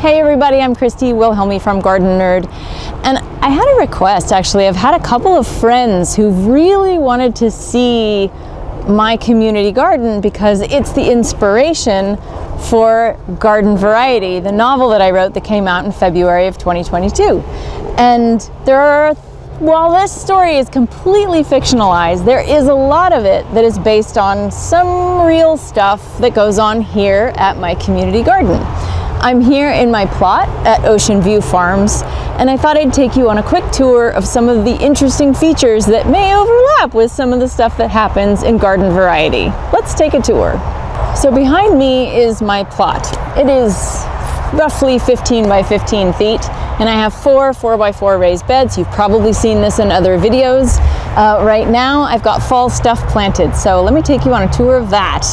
Hey everybody, I'm Christy Wilhelmi from Garden Nerd, and I had a request actually. I've had a couple of friends who really wanted to see my community garden because it's the inspiration for Garden Variety, the novel that I wrote that came out in February of 2022. And while this story is completely fictionalized, there is a lot of it that is based on some real stuff that goes on here at my community garden. I'm here in my plot at Ocean View Farms, and I thought I'd take you on a quick tour of some of the interesting features that may overlap with some of the stuff that happens in Garden Variety. Let's take a tour. So behind me is my plot. It is roughly 15 by 15 feet, and I have four 4x4 raised beds. You've probably seen this in other videos. Right now I've got fall stuff planted, so let me take you on a tour of that.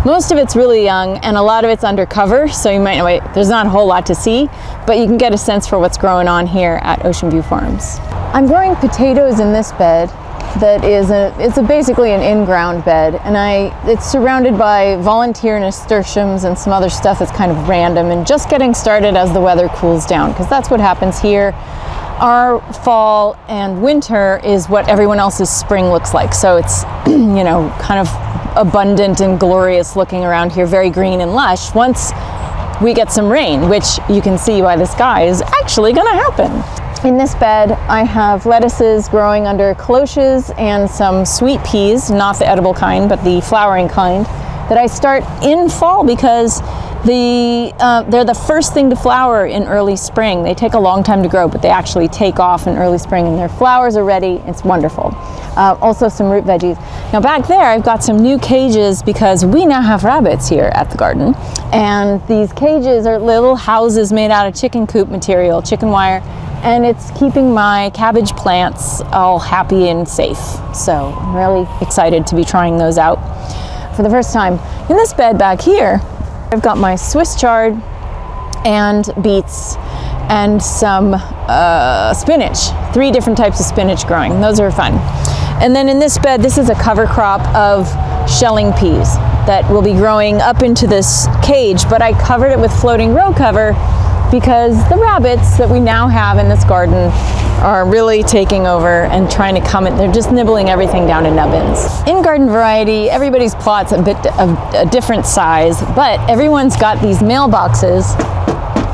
Most of it's really young and a lot of it's undercover, so you might know there's not a whole lot to see, but you can get a sense for what's growing on here at Ocean View Farms. I'm growing potatoes in this bed that is basically an in-ground bed, and it's surrounded by volunteer nasturtiums and some other stuff that's kind of random and just getting started as the weather cools down, because that's what happens here. Our fall and winter is what everyone else's spring looks like, so it's kind of abundant and glorious looking around here, very green and lush, once we get some rain, which you can see by the sky is actually gonna happen. In this bed, I have lettuces growing under cloches and some sweet peas, not the edible kind, but the flowering kind, that I start in fall because they're the first thing to flower in early spring. They take a long time to grow, but they actually take off in early spring and their flowers are ready. It's wonderful. Also some root veggies. Now back there, I've got some new cages because we now have rabbits here at the garden. And these cages are little houses made out of chicken coop material, chicken wire, and it's keeping my cabbage plants all happy and safe. So I'm really excited to be trying those out for the first time. In this bed back here, I've got my Swiss chard and beets and some spinach, 3 different types of spinach growing. Those are fun. And then in this bed, this is a cover crop of shelling peas that will be growing up into this cage, but I covered it with floating row cover because the rabbits that we now have in this garden are really taking over and trying to come in. They're just nibbling everything down to nubbins. In Garden Variety, everybody's plot's a bit of a different size, but everyone's got these mailboxes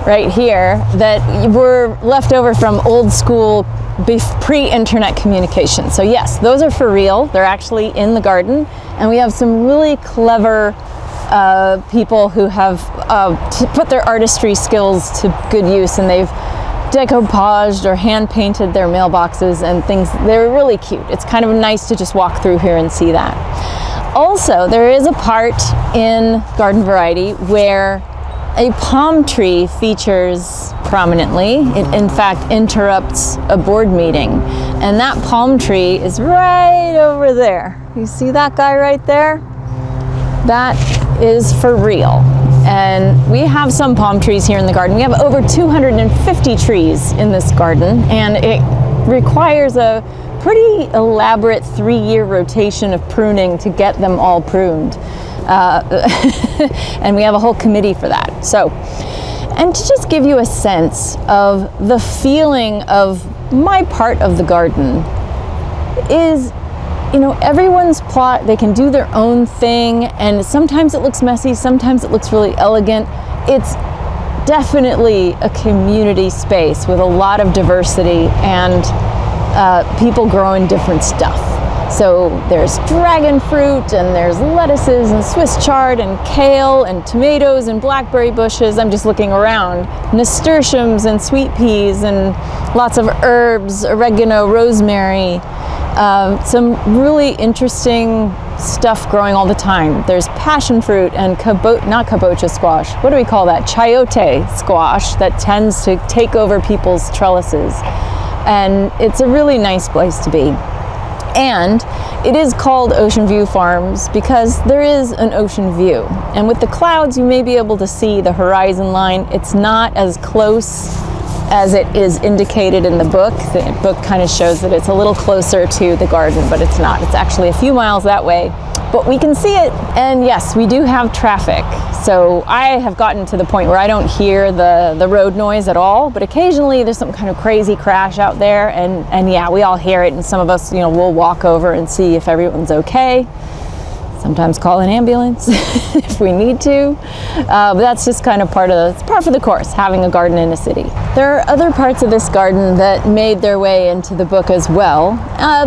right here that were left over from old school pre-internet communication. So yes, those are for real. They're actually in the garden, and we have some really clever people who have put their artistry skills to good use, and they've decoupaged or hand painted their mailboxes and things. They're really cute. It's kind of nice to just walk through here and see that. Also, there is a part in Garden Variety where a palm tree features prominently. It in fact interrupts a board meeting, and that palm tree is right over there. You see that guy right there? That is for real. And we have some palm trees here in the garden. We have over 250 trees in this garden, and it requires a pretty elaborate 3-year rotation of pruning to get them all pruned. And we have a whole committee for that. So, and to just give you a sense of the feeling of my part of the garden is, everyone's plot, they can do their own thing, and sometimes it looks messy, sometimes it looks really elegant. It's definitely a community space with a lot of diversity and people growing different stuff. So there's dragon fruit, and there's lettuces and Swiss chard and kale and tomatoes and blackberry bushes. I'm just looking around. Nasturtiums and sweet peas and lots of herbs, oregano, rosemary. Some really interesting stuff growing all the time. There's passion fruit and not kabocha squash. What do we call that? Chayote squash that tends to take over people's trellises. And it's a really nice place to be. And it is called Ocean View Farms because there is an ocean view. And with the clouds, you may be able to see the horizon line. It's not as close as it is indicated in the book. The book kind of shows that it's a little closer to the garden, but it's not. It's actually a few miles that way, but we can see it. And yes, we do have traffic. So I have gotten to the point where I don't hear the road noise at all, but occasionally there's some kind of crazy crash out there, and yeah, we all hear it, and some of us, we'll walk over and see if everyone's okay. Sometimes call an ambulance if we need to, but that's just kind of it's par for the course, having a garden in a city. There are other parts of this garden that made their way into the book as well,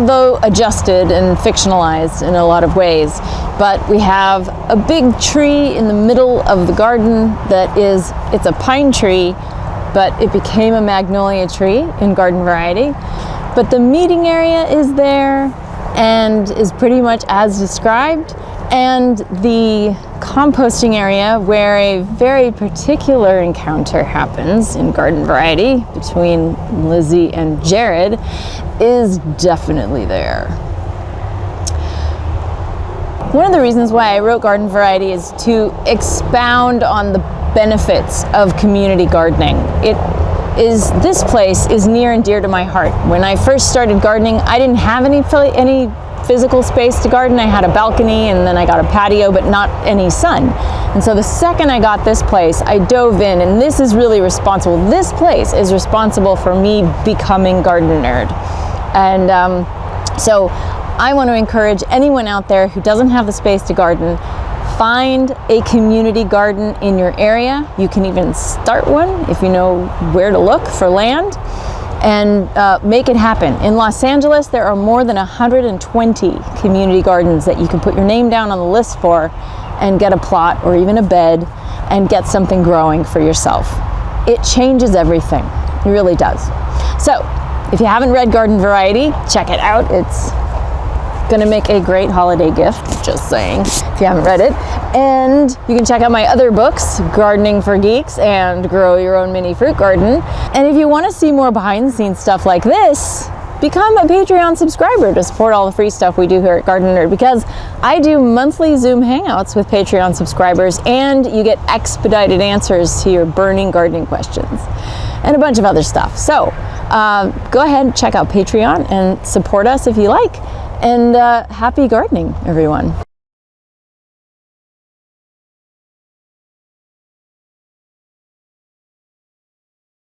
though adjusted and fictionalized in a lot of ways. But we have a big tree in the middle of the garden it's a pine tree, but it became a magnolia tree in Garden Variety. But the meeting area is there and is pretty much as described. And the composting area, where a very particular encounter happens in Garden Variety between Lizzie and Jared, is definitely there. One of the reasons why I wrote Garden Variety is to expound on the benefits of community gardening. This place is near and dear to my heart. When I first started gardening, I didn't have any physical space to garden. I had a balcony and then I got a patio, but not any sun. And so the second I got this place, I dove in, and this is really responsible. This place is responsible for me becoming Garden Nerd. And so I want to encourage anyone out there who doesn't have the space to garden, find a community garden in your area. You can even start one if you know where to look for land, and make it happen. In Los Angeles, there are more than 120 community gardens that you can put your name down on the list for and get a plot or even a bed and get something growing for yourself. It changes everything. It really does. So if you haven't read Garden Variety, check it out. It's gonna make a great holiday gift, just saying, if you haven't read it. And you can check out my other books, Gardening for Geeks and Grow Your Own Mini Fruit Garden. And if you want to see more behind the scenes stuff like this, become a Patreon subscriber to support all the free stuff we do here at Garden Nerd, because I do monthly Zoom hangouts with Patreon subscribers, and you get expedited answers to your burning gardening questions and a bunch of other stuff. So go ahead and check out Patreon and support us if you like. And happy gardening, everyone.